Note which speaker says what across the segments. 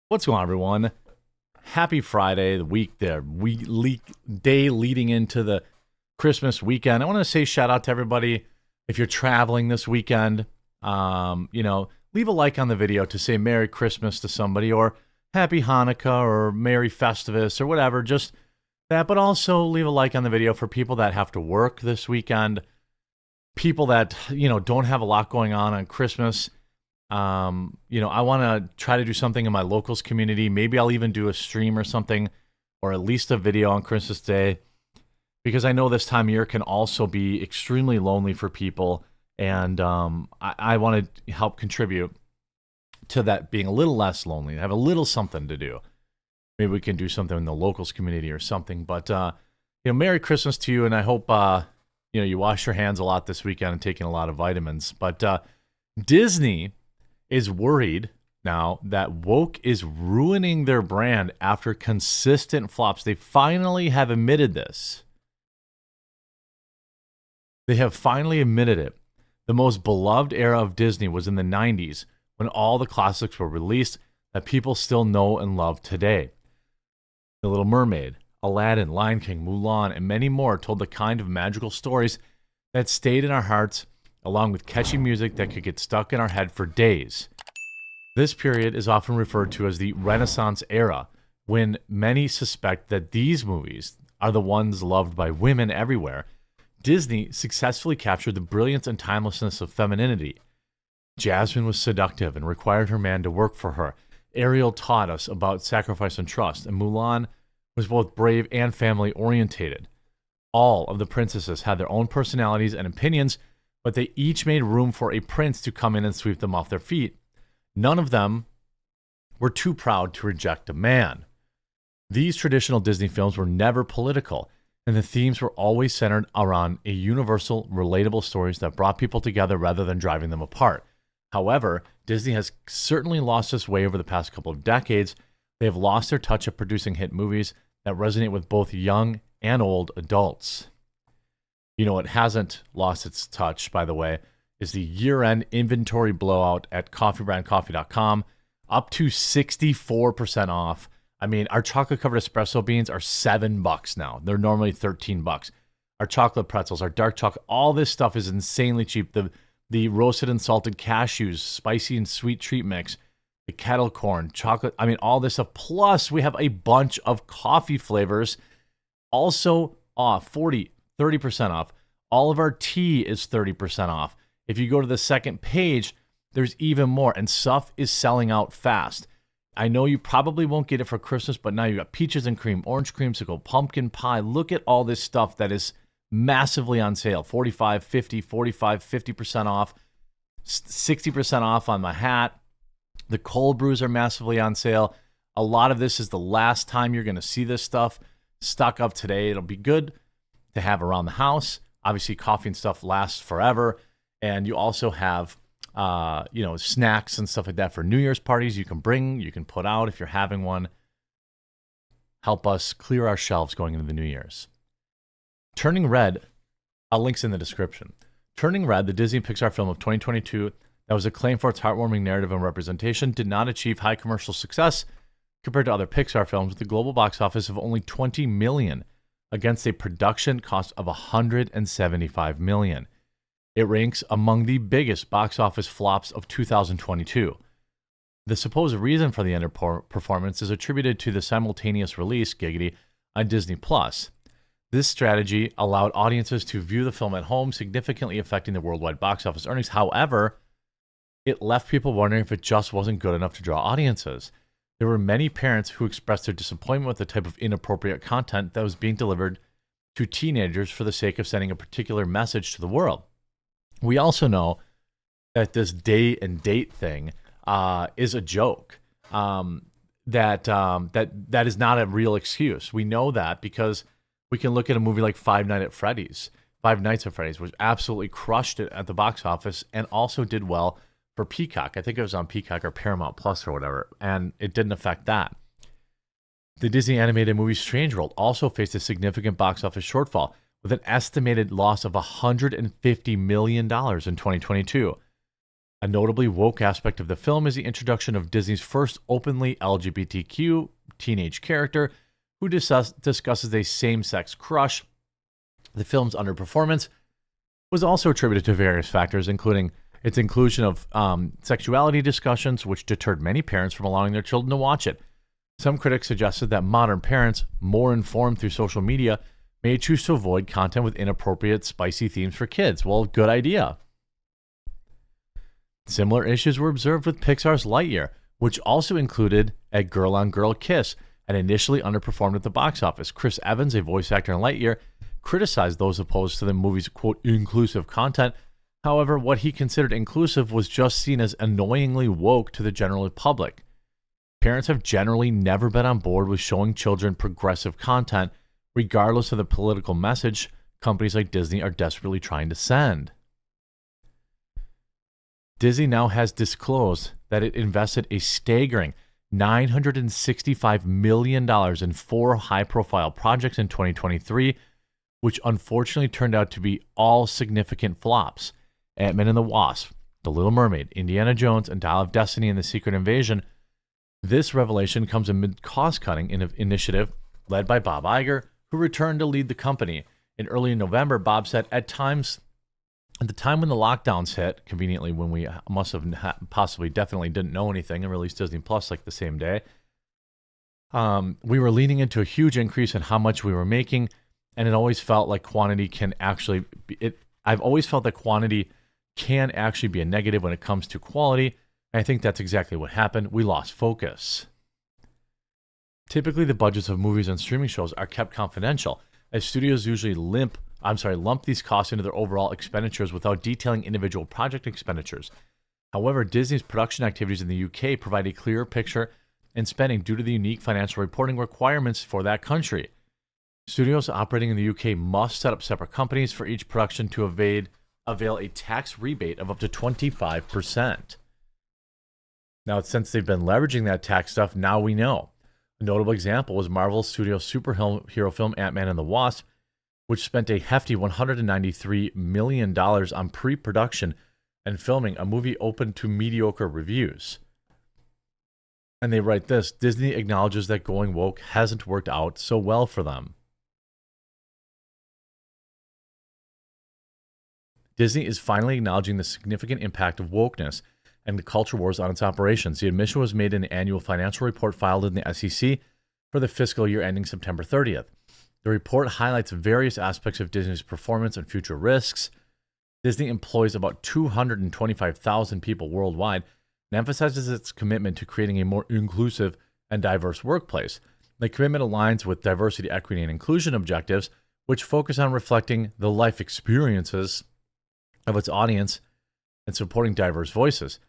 Speaker 1: What's going on, everyone? Happy Friday, day leading into the Christmas weekend. I want to say shout out to everybody. If you're traveling this weekend, leave a like on the video to say Merry Christmas to somebody, or Happy Hanukkah, or Merry Festivus, or whatever. Just that, but also leave a like on the video for people that have to work this weekend, people that don't have a lot going on Christmas. I want to try to do something in my locals community. Maybe I'll even do a stream or something, or at least a video on Christmas Day, because I know this time of year can also be extremely lonely for people, and I want to help contribute to that being a little less lonely, have a little something to do. Maybe we can do something in the locals community or something. But Merry Christmas to you, and I hope you wash your hands a lot this weekend and taking a lot of vitamins. But Disney is worried now that woke is ruining their brand after consistent flops. They finally have admitted this. They have finally admitted it. The most beloved era of Disney was in the 90s, when all the classics were released that people still know and love today. The Little Mermaid, Aladdin, Lion King, Mulan, and many more told the kind of magical stories that stayed in our hearts, along with catchy music that could get stuck in our head for days. This period is often referred to as the Renaissance era, when many suspect that these movies are the ones loved by women everywhere. Disney successfully captured the brilliance and timelessness of femininity. Jasmine was seductive and required her man to work for her. Ariel taught us about sacrifice and trust, and Mulan was both brave and family-orientated. All of the princesses had their own personalities and opinions, but they each made room for a prince to come in and sweep them off their feet. None of them were too proud to reject a man. These traditional Disney films were never political, and the themes were always centered around a universal, relatable stories that brought people together rather than driving them apart. However, Disney has certainly lost its way over the past couple of decades. They have lost their touch of producing hit movies that resonate with both young and old adults. It hasn't lost its touch, by the way, is the year-end inventory blowout at coffeebrandcoffee.com, up to 64% off. I mean, our chocolate-covered espresso beans are $7 now. They're normally $13. Our chocolate pretzels, our dark chocolate, all this stuff is insanely cheap. The roasted and salted cashews, spicy and sweet treat mix, the kettle corn, chocolate, all this stuff. Plus, we have a bunch of coffee flavors also off, 30% off. All of our tea is 30% off. If you go to the second page, there's even more, and stuff is selling out fast. I know you probably won't get it for Christmas, but now you got peaches and cream, orange creamsicle, pumpkin pie. Look at all this stuff that is massively on sale. 45, 50, 45, 50% off, 60% off on my hat. The cold brews are massively on sale. A lot of this is the last time you're going to see this stuff stock up today. It'll be good to have around the house. Obviously, coffee and stuff lasts forever. And you also have, snacks and stuff like that for New Year's parties you can bring, you can put out if you're having one. Help us clear our shelves going into the New Year's. Turning Red, I'll links in the description. Turning Red, the Disney Pixar film of 2022 that was acclaimed for its heartwarming narrative and representation, did not achieve high commercial success compared to other Pixar films with a global box office of only $20 million against a production cost of $175 million. It ranks among the biggest box office flops of 2022. The supposed reason for the underperformance is attributed to the simultaneous release, giggity, on Disney+. This strategy allowed audiences to view the film at home, significantly affecting the worldwide box office earnings. However, it left people wondering if it just wasn't good enough to draw audiences. There were many parents who expressed their disappointment with the type of inappropriate content that was being delivered to teenagers for the sake of sending a particular message to the world. We also know that this day and date thing is a joke. That is not a real excuse. We know that because we can look at a movie like Five Nights at Freddy's, which absolutely crushed it at the box office and also did well for Peacock. I think it was on Peacock or Paramount Plus or whatever, and it didn't affect that. The Disney animated movie Strange World also faced a significant box office shortfall, with an estimated loss of $150 million in 2022. A notably woke aspect of the film is the introduction of Disney's first openly LGBTQ teenage character who discusses a same-sex crush. The film's underperformance was also attributed to various factors, including its inclusion of sexuality discussions, which deterred many parents from allowing their children to watch it. Some critics suggested that modern parents, more informed through social media, may choose to avoid content with inappropriate, spicy themes for kids. Well, good idea. Similar issues were observed with Pixar's Lightyear, which also included a girl-on-girl kiss and initially underperformed at the box office. Chris Evans, a voice actor in Lightyear, criticized those opposed to the movie's, quote, inclusive content. However, what he considered inclusive was just seen as annoyingly woke to the general public. Parents have generally never been on board with showing children progressive content, regardless of the political message companies like Disney are desperately trying to send. Disney now has disclosed that it invested a staggering $965 million in 4 high-profile projects in 2023, which unfortunately turned out to be all significant flops. Ant-Man and the Wasp, The Little Mermaid, Indiana Jones, and Dial of Destiny and the Secret Invasion. This revelation comes amid cost-cutting initiative led by Bob Iger, who returned to lead the company. In early November, Bob said, at the time when the lockdowns hit, conveniently when we must have possibly definitely didn't know anything and released Disney Plus like the same day, we were leaning into a huge increase in how much we were making, and it always felt like quantity can actually I've always felt that quantity can actually be a negative when it comes to quality. And I think that's exactly what happened. We lost focus. Typically, the budgets of movies and streaming shows are kept confidential, as studios usually lump these costs into their overall expenditures without detailing individual project expenditures. However, Disney's production activities in the UK provide a clearer picture in spending due to the unique financial reporting requirements for that country. Studios operating in the UK must set up separate companies for each production to avail a tax rebate of up to 25%. Now, since they've been leveraging that tax stuff, now we know. A notable example was Marvel Studios' superhero film Ant-Man and the Wasp, which spent a hefty $193 million on pre-production and filming a movie open to mediocre reviews. And they write this: Disney acknowledges that going woke hasn't worked out so well for them. Disney is finally acknowledging the significant impact of wokeness and the culture wars on its operations. The admission was made in the annual financial report filed in the SEC for the fiscal year ending September 30th. The report highlights various aspects of Disney's performance and future risks. Disney employs about 225,000 people worldwide and emphasizes its commitment to creating a more inclusive and diverse workplace. The commitment aligns with diversity, equity, and inclusion objectives, which focus on reflecting the life experiences of its audience and supporting diverse voices.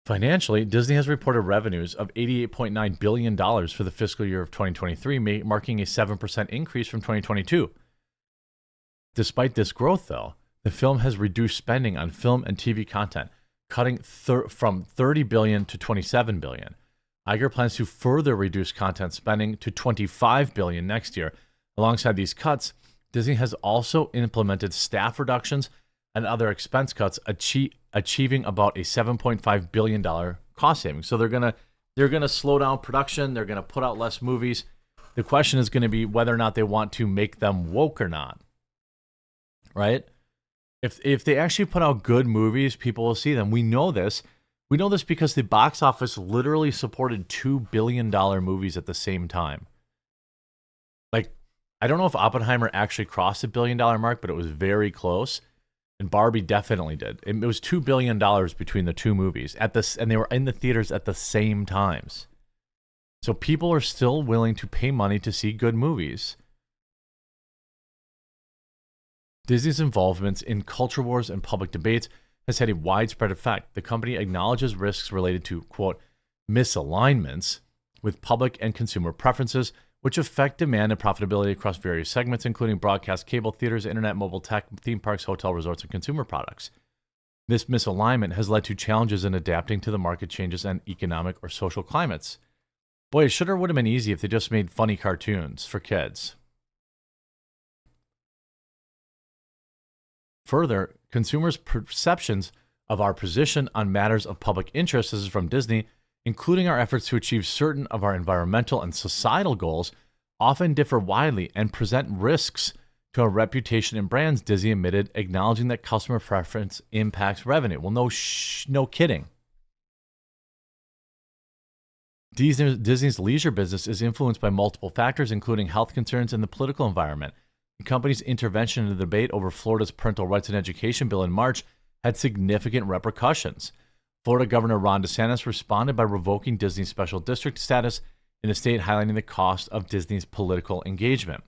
Speaker 1: Financially, Disney has reported revenues of $88.9 billion for the fiscal year of 2023, marking a 7% increase from 2022. Despite this growth, though, the film has reduced spending on film and TV content, cutting from $30 billion to $27 billion. Iger plans to further reduce content spending to $25 billion next year. Alongside these cuts, Disney has also implemented staff reductions and other expense cuts, achieving about a $7.5 billion cost savings. So they're gonna slow down production. They're gonna put out less movies. The question is going to be whether or not they want to make them woke or not, right? If they actually put out good movies, people will see them. We know this. We know this because the box office literally supported $2 billion movies at the same time. Like, I don't know if Oppenheimer actually crossed the $1 billion mark, but it was very close. And Barbie definitely did. It was $2 billion between the two movies and they were in the theaters at the same times. So people are still willing to pay money to see good movies. Disney's involvement in culture wars and public debates has had a widespread effect. The company acknowledges risks related to, quote, misalignments with public and consumer preferences, which affect demand and profitability across various segments, including broadcast, cable, theaters, internet, mobile tech, theme parks, hotel resorts, and consumer products. This misalignment has led to challenges in adapting to the market changes and economic or social climates. Boy, it should or would have been easy if they just made funny cartoons for kids. Further, consumers' perceptions of our position on matters of public interest, this is from Disney, including our efforts to achieve certain of our environmental and societal goals, often differ widely and present risks to our reputation and brands, Disney admitted, acknowledging that customer preference impacts revenue. Well, no kidding. Disney's leisure business is influenced by multiple factors, including health concerns and the political environment. The company's intervention in the debate over Florida's parental rights and education bill in March had significant repercussions. Florida Governor Ron DeSantis responded by revoking Disney's special district status in the state, highlighting the cost of Disney's political engagement.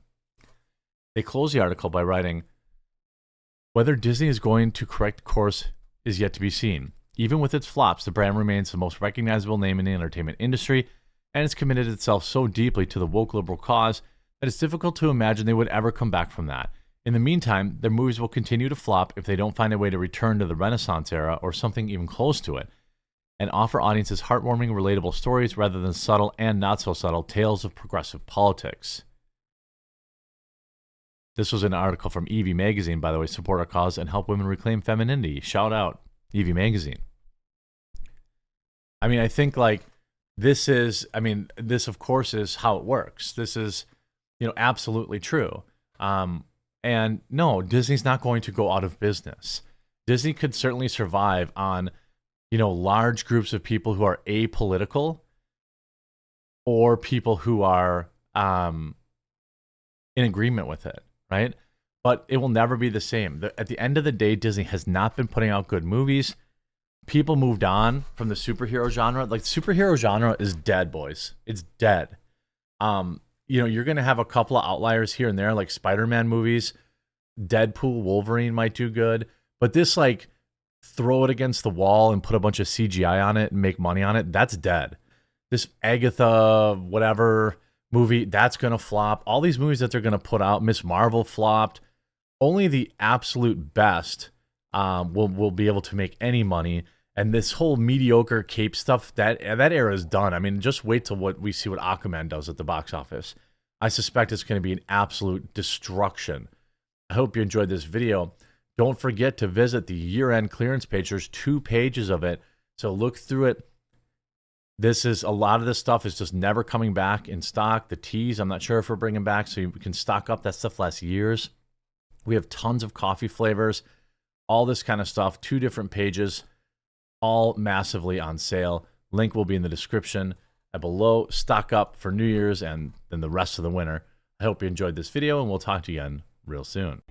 Speaker 1: They close the article by writing, whether Disney is going to correct course is yet to be seen. Even with its flops, the brand remains the most recognizable name in the entertainment industry, and it's committed itself so deeply to the woke liberal cause that it's difficult to imagine they would ever come back from that. In the meantime, their movies will continue to flop if they don't find a way to return to the Renaissance era or something even close to it, and offer audiences heartwarming, relatable stories rather than subtle and not so subtle tales of progressive politics. This was an article from VOW magazine, by the way. Support our cause and help women reclaim femininity. Shout out, VOW magazine. I mean, I think like this of course is how it works. This is, absolutely true. And no, Disney's not going to go out of business. Disney could certainly survive on, large groups of people who are apolitical or people who are in agreement with it, right? But it will never be the same. At the end of the day, Disney has not been putting out good movies. People moved on from the superhero genre. Like, the superhero genre is dead, boys. It's dead. You're going to have a couple of outliers here and there, like Spider-Man movies. Deadpool, Wolverine might do good. But this, like, throw it against the wall and put a bunch of CGI on it and make money on it, that's dead. This Agatha, whatever movie, that's going to flop. All these movies that they're going to put out, Miss Marvel flopped. Only the absolute best will be able to make any money. And this whole mediocre cape stuff, that era is done. I mean, just wait till we see what Aquaman does at the box office. I suspect it's going to be an absolute destruction. I hope you enjoyed this video. Don't forget to visit the year-end clearance page. There's 2 pages of it, so look through it. A lot of this stuff is just never coming back in stock. The teas, I'm not sure if we're bringing back, so you can stock up. That stuff lasts years. We have tons of coffee flavors, all this kind of stuff. 2 different pages, all massively on sale. Link will be in the description below. Stock up for New Year's and then the rest of the winter. I hope you enjoyed this video, and we'll talk to you again real soon.